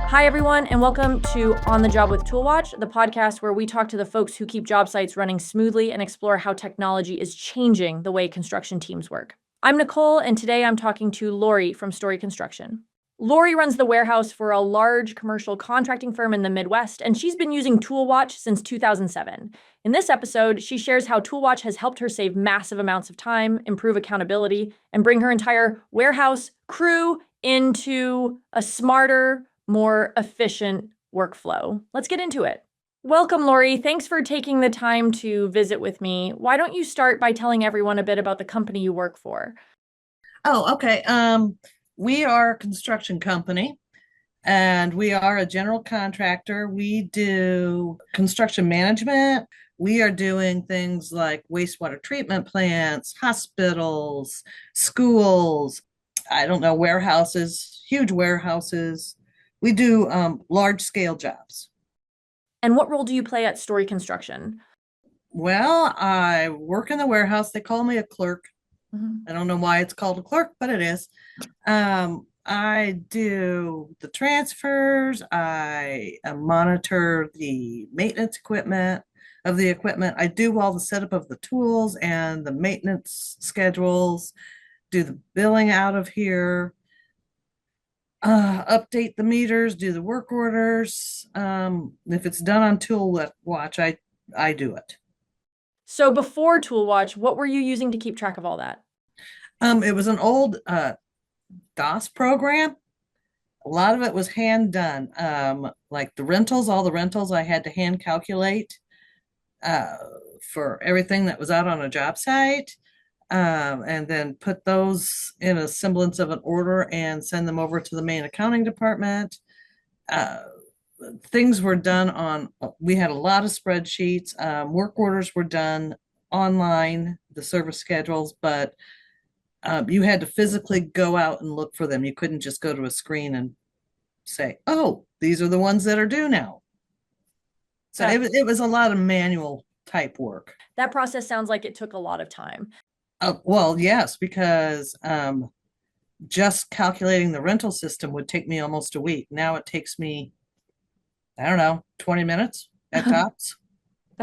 Hi, everyone, and welcome to On the Job with ToolWatch, the podcast where we talk to the folks who keep job sites running smoothly and explore how technology is changing the way construction teams work. I'm Nicole, and today I'm talking to Lori from Story Construction. Lori runs the warehouse for a large commercial contracting firm in the Midwest, and she's been using ToolWatch since 2007. In this episode, she shares how ToolWatch has helped her save massive amounts of time, improve accountability, and bring her entire warehouse crew into a smarter, more efficient workflow. Let's get into it. Welcome, Lori. Thanks for taking the time to visit with me. Why don't you start by telling everyone a bit about the company you work for? Oh, okay. We are a construction company and we are a general contractor. We do construction management. We are doing things like wastewater treatment plants, hospitals, schools, I don't know, warehouses, huge warehouses. We do large scale jobs. And what role do you play at Story Construction? Well, I work in the warehouse. They call me a clerk. I don't know why it's called a clerk, but it is. I do the transfers. I monitor the maintenance equipment of the equipment. I do all the setup of the tools and the maintenance schedules, do the billing out of here, update the meters, do the work orders. If it's done on ToolWatch, I do it. So before ToolWatch, what were you using to keep track of all that? It was an old DOS program. A lot of it was hand done. Like the rentals, all the rentals I had to hand calculate for everything that was out on a job site, and then put those in a semblance of an order and send them over to the main accounting department. Things were done on, we had a lot of spreadsheets. Work orders were done online, the service schedules, but you had to physically go out and look for them. You couldn't just go to a screen and say, oh, these are the ones that are due now. So it was a lot of manual type work. That process sounds like it took a lot of time. Well, yes, because just calculating the rental system would take me almost a week. Now it takes me, I don't know, 20 minutes at tops.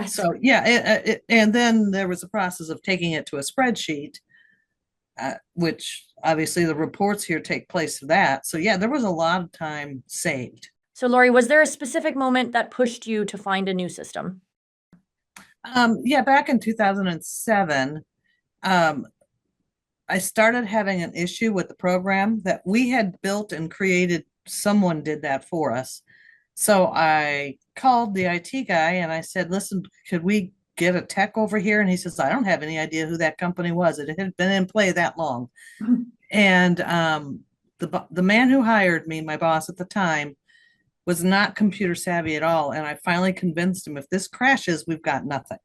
So yeah, and then there was a process of taking it to a spreadsheet, which obviously the reports here take place of that. So yeah, there was a lot of time saved. So Lori, was there a specific moment that pushed you to find a new system? Yeah, back in 2007, I started having an issue with the program that we had built and created. Someone did that for us. So I called the IT guy and I said, listen, could we get a tech over here? And he says, I don't have any idea who that company was. It had been in play that long. And the man who hired me, my boss at the time, was not computer savvy at all. And I finally convinced him, if this crashes, we've got nothing.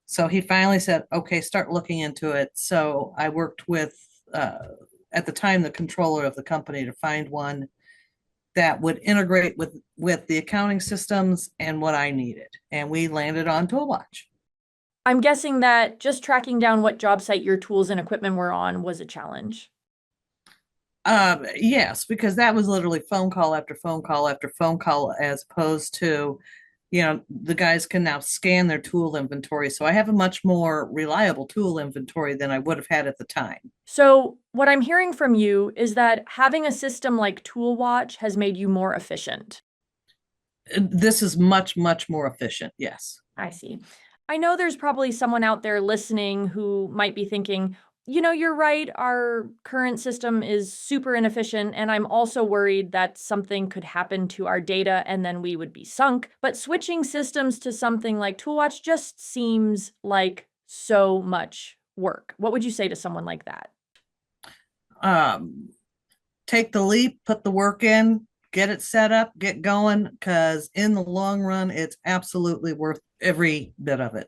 So he finally said, okay, start looking into it. So I worked with, at the time, the controller of the company to find one that would integrate with the accounting systems and what I needed. And we landed on ToolWatch. I'm guessing that just tracking down what job site your tools and equipment were on was a challenge. Yes, because that was literally phone call after phone call after phone call, as opposed to, the guys can now scan their tool inventory. So I have a much more reliable tool inventory than I would have had at the time. So what I'm hearing from you is that having a system like ToolWatch has made you more efficient. This is much, much more efficient. Yes. I see. I know there's probably someone out there listening who might be thinking, you're right, our current system is super inefficient, and I'm also worried that something could happen to our data and then we would be sunk. But switching systems to something like ToolWatch just seems like so much work. What would you say to someone like that? Take the leap, put the work in, get it set up, get going, because in the long run, it's absolutely worth every bit of it.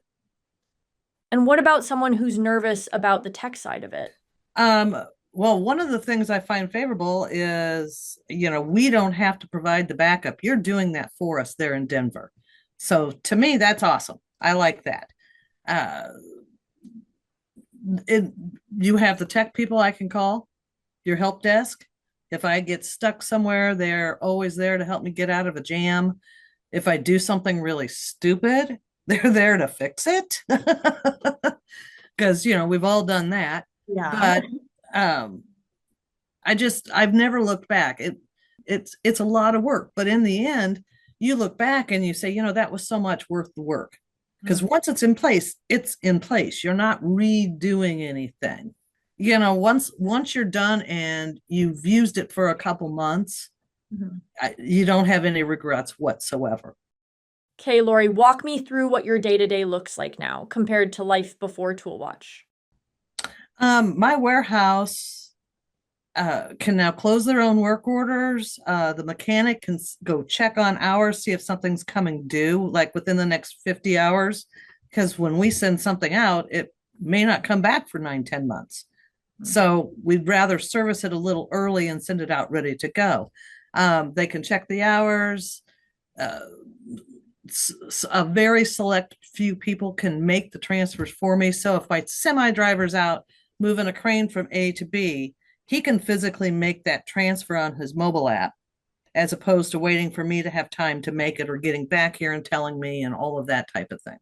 And what about someone who's nervous about the tech side of it? Well, one of the things I find favorable is, we don't have to provide the backup. You're doing that for us there in Denver. So to me, that's awesome. I like that. You have the tech people I can call, your help desk. If I get stuck somewhere, they're always there to help me get out of a jam. If I do something really stupid, they're there to fix it. Because, we've all done that. Yeah. But I've never looked back. It's a lot of work, but in the end, you look back and you say, that was so much worth the work. Because once it's in place, it's in place. You're not redoing anything. Once you're done and you've used it for a couple months, you don't have any regrets whatsoever. Okay, Lori, walk me through what your day-to-day looks like now compared to life before ToolWatch. My warehouse can now close their own work orders. The mechanic can go check on hours, see if something's coming due, like within the next 50 hours. Because when we send something out, it may not come back for 9-10 months. So we'd rather service it a little early and send it out ready to go. They can check the hours. A very select few people can make the transfers for me. So if my semi-driver's out moving a crane from A to B, he can physically make that transfer on his mobile app, as opposed to waiting for me to have time to make it or getting back here and telling me and all of that type of thing.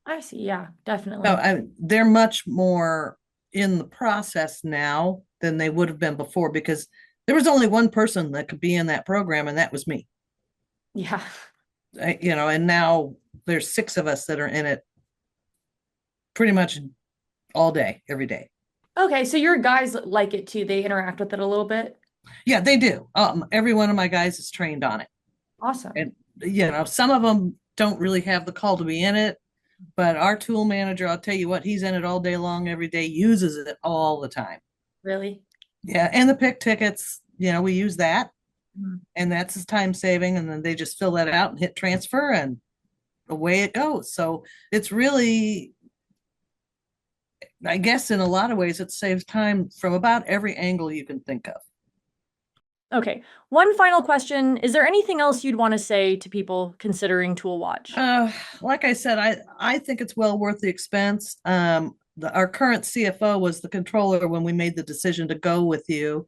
I see. Yeah, definitely. So they're much more in the process now than they would have been before, because there was only one person that could be in that program, and that was me. Yeah. And now there's 6 of us that are in it pretty much all day, every day. Okay, so your guys like it too. They interact with it a little bit. Yeah, they do. Every one of my guys is trained on it. Awesome. And some of them don't really have the call to be in it, but our tool manager, I'll tell you what, he's in it all day long, every day, uses it all the time. Really? Yeah, and the pick tickets, we use that, and that's his time saving, and then they just fill that out and hit transfer, and away it goes. So it's really, I guess in a lot of ways, it saves time from about every angle you can think of. Okay, one final question. Is there anything else you'd want to say to people considering ToolWatch? Like I said, I think it's well worth the expense. Our current CFO was the controller when we made the decision to go with you.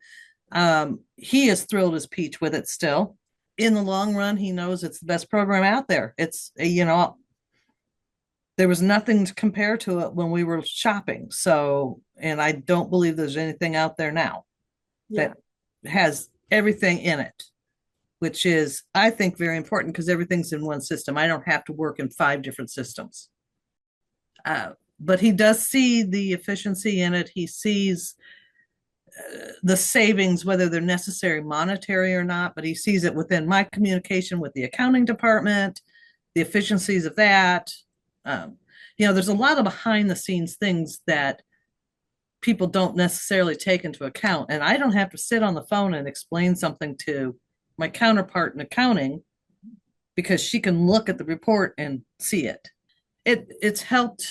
He is thrilled as peach with it still. In the long run, he knows it's the best program out there. It's, there was nothing to compare to it when we were shopping. So, and I don't believe there's anything out there now that has everything in it, which is, I think, very important, because everything's in one system. I don't have to work in 5 different systems. But he does see the efficiency in it. He sees the savings, whether they're necessary monetary or not, but he sees it within my communication with the accounting department, the efficiencies of that. There's a lot of behind the scenes things that people don't necessarily take into account. And I don't have to sit on the phone and explain something to my counterpart in accounting, because she can look at the report and see it. It's helped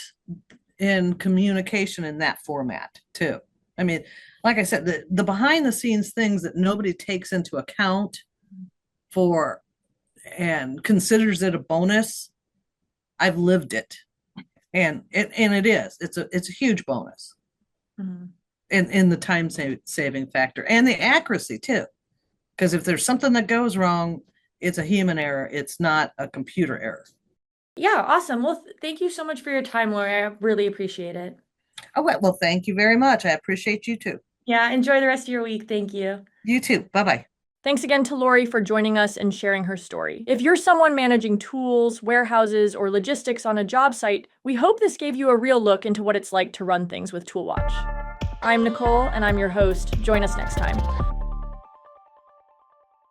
in communication in that format too. I mean, like I said, the behind the scenes things that nobody takes into account for and considers it a bonus, I've lived it. And it is. It's a huge bonus. In the time saving factor and the accuracy too. Because if there's something that goes wrong, it's a human error. It's not a computer error. Yeah, awesome. Well, thank you so much for your time, Lori. I really appreciate it. Oh, well, thank you very much. I appreciate you too. Yeah, enjoy the rest of your week. Thank you. You too. Bye-bye. Thanks again to Lori for joining us and sharing her story. If you're someone managing tools, warehouses, or logistics on a job site, we hope this gave you a real look into what it's like to run things with ToolWatch. I'm Nicole, and I'm your host. Join us next time.